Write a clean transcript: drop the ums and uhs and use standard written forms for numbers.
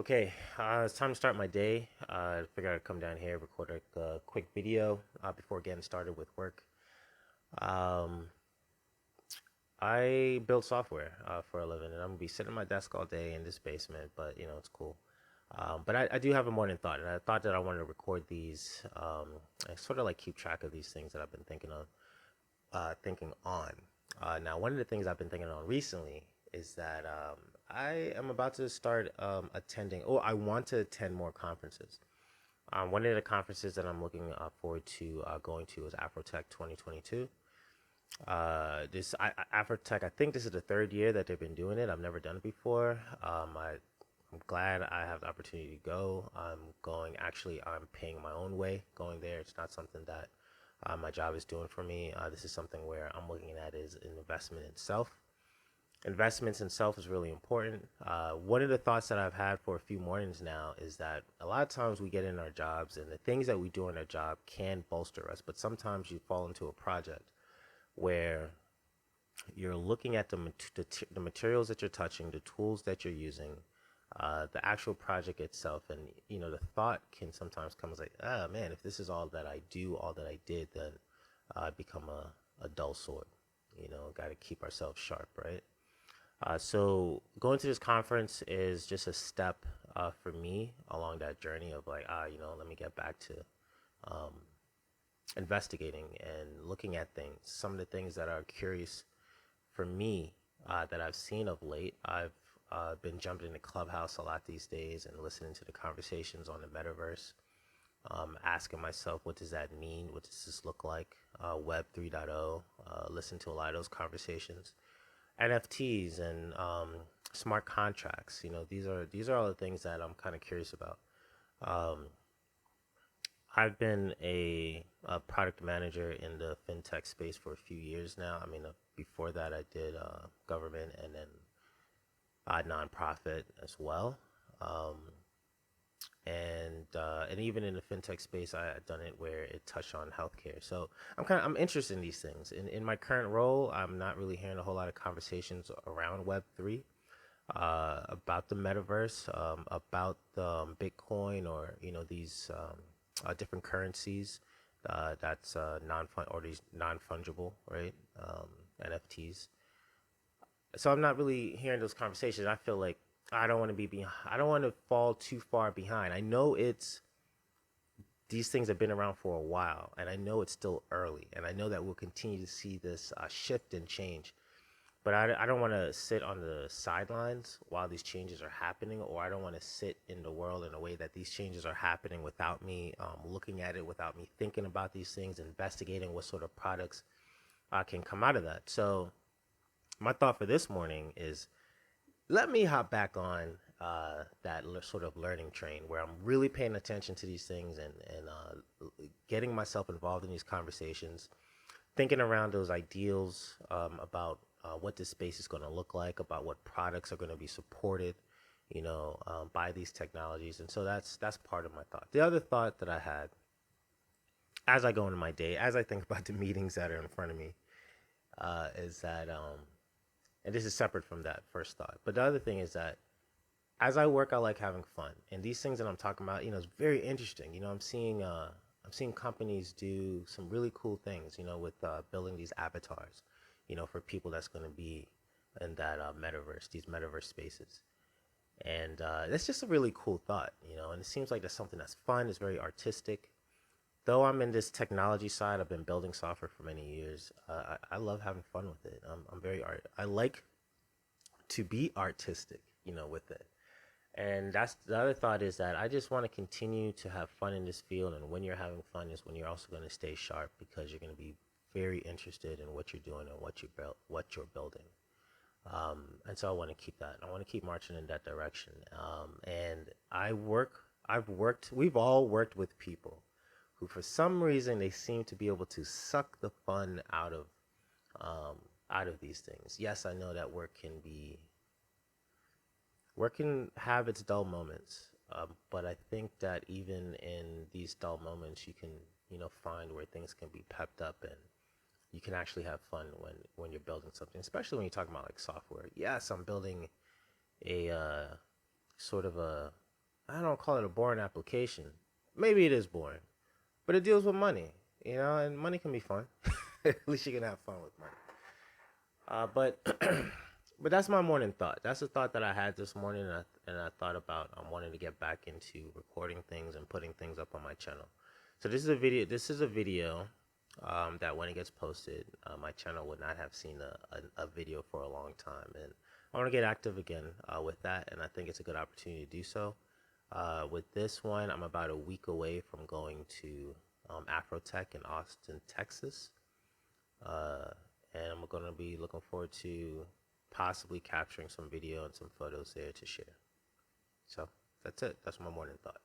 Okay, it's time to start my day. I figured I'd come down here, record a quick video before getting started with work. Um, I build software for a living, and I'm gonna be sitting at my desk all day in this basement, but it's cool. But I do have a morning thought, and I thought that I wanted to record these, and sort of like keep track of these things that I've been thinking on. Now, one of the things I've been thinking on recently is that I am about to start attending. Oh, I want to attend more conferences. One of the conferences that I'm looking forward to going to is Afrotech 2022. Afrotech, I think this is the third year that they've been doing it. I've never done it before. I'm glad I have the opportunity to go. I'm going. Actually, I'm paying my own way going there. It's not something that my job is doing for me. This is something where I'm looking at is an investment in self. Investments in self is really important. One of the thoughts that I've had for a few mornings now is that a lot of times we get in our jobs and the things that we do in our job can bolster us, but sometimes you fall into a project where you're looking at the materials that you're touching, the tools that you're using, the actual project itself, and the thought can sometimes come as like, ah man, if this is all that I do, all that I did, then I become a dull sword. Got to keep ourselves sharp, right? So going to this conference is just a step for me along that journey of like, let me get back to um, investigating and looking at things. Some of the things that are curious for me that I've seen of late. I've been jumping into Clubhouse a lot these days and listening to the conversations on the metaverse, asking myself, what does that mean? What does this look like? Web 3.0, listen to a lot of those conversations. NFTs and smart contracts. These are all the things that I'm kind of curious about. Um, I've been a product manager in the fintech space for a few years now. I mean, before that, I did government and then nonprofit as well. Um, and even in the fintech space, I had done it where it touched on healthcare. So I'm interested in these things. In my current role, I'm not really hearing a whole lot of conversations around Web 3, about the metaverse, about Bitcoin, or these different currencies that's non or these non fungible, right? NFTs. So I'm not really hearing those conversations. I feel like I don't want to be behind. I don't want to fall too far behind. I know these things have been around for a while, and I know it's still early, and I know that we'll continue to see this shift and change. But I don't want to sit on the sidelines while these changes are happening, or I don't want to sit in the world in a way that these changes are happening without me looking at it, without me thinking about these things, investigating what sort of products can come out of that. So my thought for this morning is, let me hop back on that sort of learning train where I'm really paying attention to these things and getting myself involved in these conversations, thinking around those ideals about what this space is going to look like, about what products are going to be supported, by these technologies. And so that's part of my thought. The other thought that I had as I go into my day, as I think about the meetings that are in front of me, is that, and this is separate from that first thought, but the other thing is that as I work, I like having fun, and these things that I'm talking about, is very interesting. I'm seeing companies do some really cool things, with building these avatars, for people that's going to be in that metaverse, these metaverse spaces, and that's just a really cool thought, and it seems like that's something that's fun. It's very artistic. Though I'm in this technology side, I've been building software for many years. I love having fun with it. I'm very art. I like to be artistic, with it. And that's the other thought, is that I just want to continue to have fun in this field. And when you're having fun is when you're also going to stay sharp, because you're going to be very interested in what you're doing and what you're building. And so I want to keep that. I want to keep marching in that direction. And we've all worked with people who, for some reason, they seem to be able to suck the fun out of these things. Yes, I know that work can have its dull moments, but I think that even in these dull moments, you can find where things can be pepped up, and you can actually have fun when you're building something, especially when you're talking about like software. Yes, I'm building a sort of a I don't call it a boring application. Maybe it is boring, but it deals with money, and money can be fun. At least you can have fun with money. But but that's my morning thought. That's the thought that I had this morning, and I thought about wanting to get back into recording things and putting things up on my channel. So this is a video. That when it gets posted, my channel would not have seen a video for a long time, and I want to get active again with that, and I think it's a good opportunity to do so. With this one, I'm about a week away from going to Afrotech in Austin, Texas. Uh, and I'm going to be looking forward to possibly capturing some video and some photos there to share. So that's it. That's my morning thought.